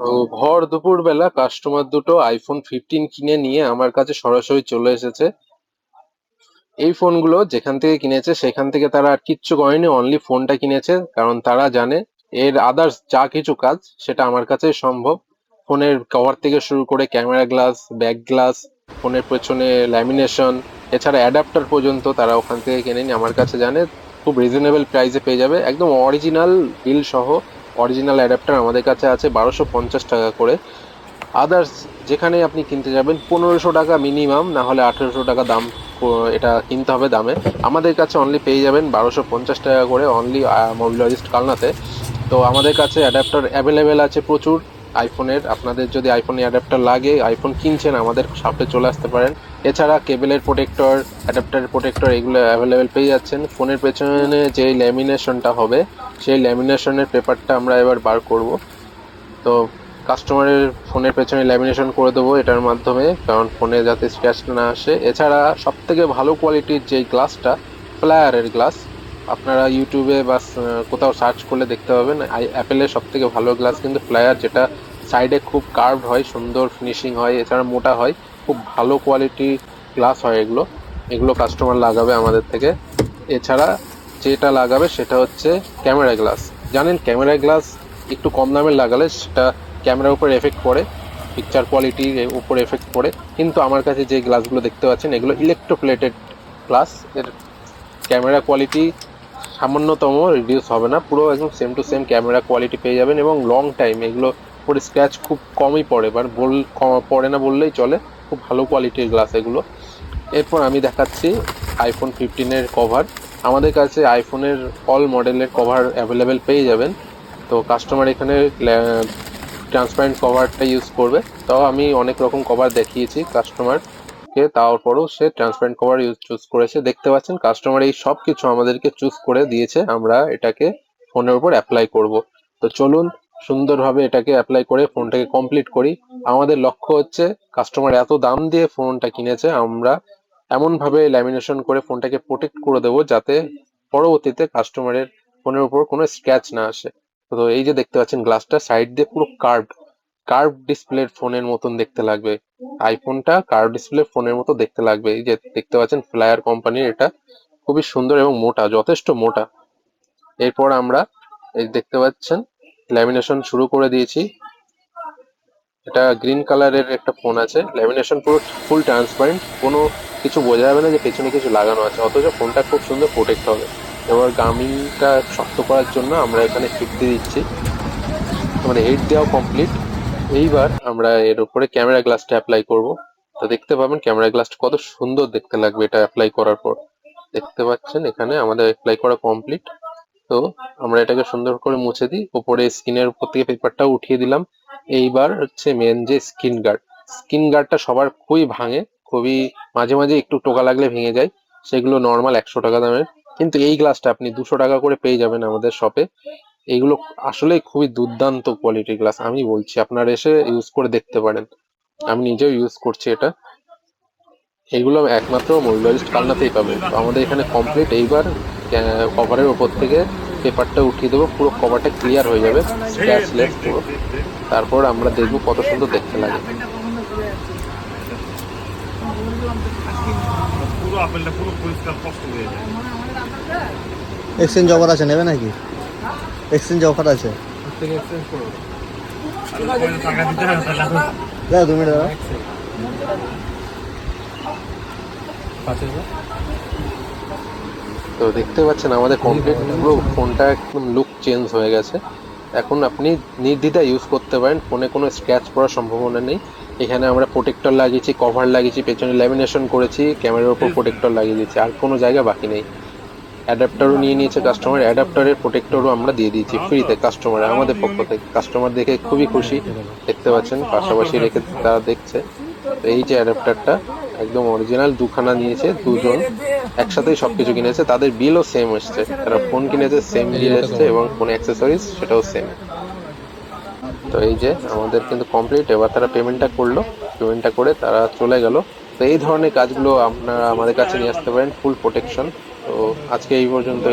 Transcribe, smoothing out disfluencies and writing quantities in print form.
তো ভর দুপুর বেলা কাস্টমার দুটো আইফোন 15 কিনে নিয়ে আমার কাছে সরাসরি চলে এসেছে। এই ফোনগুলো যেখান থেকে কিনেছে সেখান থেকে তারা আর কিচ্ছু করেনি, অনলি ফোনটা কিনেছে, কারণ তারা জানে এর আদার্স যা কিছু কাজ সেটা আমার কাছেই সম্ভব। ফোনের কভার থেকে শুরু করে ক্যামেরা গ্লাস, ব্যাক গ্লাস, ফোনের পেছনে ল্যামিনেশন, এছাড়া অ্যাডাপ্টার পর্যন্ত তারা ওখান থেকে কেনেনি, আমার কাছে জানে খুব রিজনেবল প্রাইসে পেয়ে যাবে, একদম অরিজিনাল বিল সহ। অরিজিনাল অ্যাডাপ্টার আমাদের কাছে আছে 1250 টাকা করে। আদার্স যেখানে আপনি কিনতে যাবেন 1500 টাকা মিনিমাম, না হলে 1800 টাকা দাম এটা কিনতে হবে দামে। আমাদের কাছে অনলি পেয়ে যাবেন 1250 টাকা করে, অনলি মোবিলজিস্ট কালনাতে। তো আমাদের কাছে অ্যাডাপ্টার অ্যাভেলেবেল আছে প্রচুর আইফোনের। আপনাদের যদি আইফোনে অ্যাডাপ্টার লাগে, আইফোন কিনছেন, আমাদের শপে চলে আসতে পারেন। এছাড়া কেবলের প্রোটেক্টর, অ্যাডাপ্টারের প্রোটেক্টর এগুলো অ্যাভেলেবেল পেয়ে যাচ্ছেন। ফোনের পেছনে যে ল্যামিনেশনটা হবে সেই ল্যামিনেশনের পেপারটা আমরা এবার বার করব। তো কাস্টমারের ফোনের পেছনে ল্যামিনেশন করে দেবো এটার মাধ্যমে, কারণ ফোনে যাতে স্ক্র্যাচ না আসে। এছাড়া সব থেকে ভালো কোয়ালিটির যে গ্লাসটা, ফ্লায়ারের গ্লাস, আপনারা ইউটিউবে বা কোথাও সার্চ করলে দেখতে পাবেন অ্যাপেলের সব থেকে ভালো গ্লাস কিন্তু ফ্লায়ার, যেটা সাইডে খুব কার্ভড হয়, সুন্দর ফিনিশিং হয়, এছাড়া মোটা হয়, খুব ভালো কোয়ালিটির গ্লাস হয় এগুলো। এগুলো কাস্টমার লাগাবে আমাদের থেকে। এছাড়া যেটা লাগাবে সেটা হচ্ছে ক্যামেরা গ্লাস। জানেন ক্যামেরা গ্লাস একটু কম দামের লাগালে সেটা ক্যামেরার উপর এফেক্ট পড়ে, পিকচার কোয়ালিটির উপর এফেক্ট পড়ে। কিন্তু আমার কাছে যে গ্লাসগুলো দেখতে পাচ্ছেন এগুলো ইলেকট্রোপ্লেটেড গ্লাস, এর ক্যামেরা কোয়ালিটি সামান্যতম রিডিউস হবে না, পুরো একদম same to same camera quality পেয়ে যাবেন, এবং লং টাইম এগুলো পরে স্ক্র্যাচ খুব কমই পড়ে, মানে পড়ে না বললেই চলে। খুব ভালো কোয়ালিটির গ্লাস এগুলো। এরপর আমি দেখাচ্ছি আইফোন 15-এর কভার। আমাদের কাছে আইফোনের অল মডেলের কভার অ্যাভেলেবেল পেয়ে যাবেন। তো কাস্টমার এখানে ট্রান্সপারেন্ট কভারটা ইউজ করবে। তাও আমি অনেক রকম কভার দেখিয়েছি কাস্টমারকে, তারপরও সে ট্রান্সপারেন্ট কভার চুজ করেছে। দেখতে পাচ্ছেন কাস্টমার এই সব কিছু আমাদেরকে চুজ করে দিয়েছে, আমরা এটাকে ফোনের উপর অ্যাপ্লাই করব। তো চলুন সুন্দরভাবে এটাকে অ্যাপ্লাই করে ফোনটাকে কমপ্লিট করি। আমাদের লক্ষ্য হচ্ছে কাস্টমার এত দাম দিয়ে ফোনটা কিনেছে, আমরা এমন ভাবে ল্যামিনেশন করে ফোনটাকে প্রোটেক্ট করে দেবো যাতে পরবর্তীতে কাস্টমারের ফোনের উপর কোনো স্ক্র্যাচ না আসে। তো এই যে দেখতে পাচ্ছেন গ্লাসটা সাইড দিয়ে পুরো কার্ভ ডিসপ্লের ফোনের মতন দেখতে লাগবে। আইফোনটা কার্ভ ডিসপ্লে ফোনের মতো দেখতে লাগবে। এই যে দেখতে পাচ্ছেন ফ্লায়ার কোম্পানির, এটা খুবই সুন্দর এবং মোটা, যথেষ্ট মোটা। এরপর আমরা এই দেখতে পাচ্ছেন ল্যামিনেশন শুরু করে দিয়েছি। এটা গ্রিন কালারের একটা ফোন আছে, ল্যামিনেশন পুরো ফুল ট্রান্সপারেন্ট, কোনো কিছু বোঝা যাবে না যে পেছনে কিছু লাগানো আছে, অথচ ফোনটা খুব সুন্দর প্রোটেক্ট হবে। এবার গামিংটা শক্ত করার জন্য আমরা এখানে হিট দিয়ে দিচ্ছি, মানে হিট দেওয়া কমপ্লিট। এইবার আমরা এর উপরে ক্যামেরা গ্লাসটা অ্যাপ্লাই করব। তো দেখতে পাবেন ক্যামেরা গ্লাসটা কত সুন্দর দেখতে লাগবে এটা অ্যাপ্লাই করার পর। দেখতে পাচ্ছেন এখানে আমাদের অ্যাপ্লাই করা কমপ্লিট। তো আমরা এটাকে সুন্দর করে মুছে দিই, উপরে স্ক্রিনের উপর থেকে পেপারটা উঠিয়ে দিলাম। এইবার হচ্ছে মেন যে স্ক্রিন গার্ডটা সবার খুবই ভাঙে, খুবই মাঝে মাঝে একটু টোকা লাগলে ভেঙে যায়, সেগুলো নর্মাল 100 টাকা দামের। কিন্তু এই গ্লাসটা আপনি 200 টাকা করে পেয়ে যাবেন আমাদের শপে। এইগুলো আসলে খুবই দুর্দান্ত কোয়ালিটির গ্লাস, আমি বলছি আপনারা এসে ইউজ করে দেখতে পারেন। আমি নিজেও ইউজ করছি এটা। এগুলো একমাত্র মবিলজিস্ট কালনাতেই পাবে। তো আমাদের এখানে কমপ্লিট। এইবার কভারের ওপর থেকে পেপারটা উঠিয়ে দেবো, পুরো কভারটা ক্লিয়ার হয়ে যাবে, স্ক্র্যাচলেস পুরো। তারপর আমরা দেখবো কত সুন্দর দেখতে লাগে। পুরো আপেলটা পুরো পরিষ্কার স্পষ্ট হয়ে যায়। এক্সচেঞ্জ অফার আছে, নেবে নাকি? এক্সচেঞ্জ অফার আছে, টাকা দিতে হবে তাহলে। দাও 2 মিনিট দাও। তো দেখতে পাচ্ছেন আমাদের কমপ্লিট পুরো ফোনটা একদম লুক চেঞ্জ হয়ে গেছে। এখন আপনি নির্দ্বিধায় ইউজ করতে পারেন, ফোনে কোনো স্ক্র্যাচ পড়ার সম্ভাবনা নেই। এখানে আমরা প্রোটেক্টর লাগিয়েছি, কভার লাগিয়েছি, পেছনে ল্যামিনেশন করেছি, ক্যামেরার উপর প্রোটেক্টর লাগিয়ে দিয়েছি, আর কোনো জায়গা বাকি নেই। অ্যাডাপ্টারও নিয়ে নিয়েছে কাস্টমার, অ্যাডাপ্টারের প্রোটেক্টরও আমরা দিয়ে দিয়েছি ফ্রিতে কাস্টমার আমাদের পক্ষ থেকে। কাস্টমার দেখে খুবই খুশি, দেখতে পাচ্ছেন পাশাপাশি রেখে তারা দেখছে। তো এই যে অ্যাডাপ্টারটা একদম অরিজিনাল, দুখানা নিয়েছে, দুজন একসাথেই সবকিছু কিনেছে, তাদের বিলও সেম এসছে, তারা ফোন কিনেছে সেম বিল এসছে, এবং ফোন অ্যাক্সেসরিজ সেটাও সেম। তো এই যে আমাদের কিন্তু কমপ্লিট। এবার তারা পেমেন্টটা করলো, পেমেন্টটা করে তারা চলে গেল। তো এই ধরনের কাজগুলো আপনারা আমাদের কাছে নিয়ে আসতে পারেন, ফুল প্রোটেকশন। তো আজকে এই পর্যন্ত।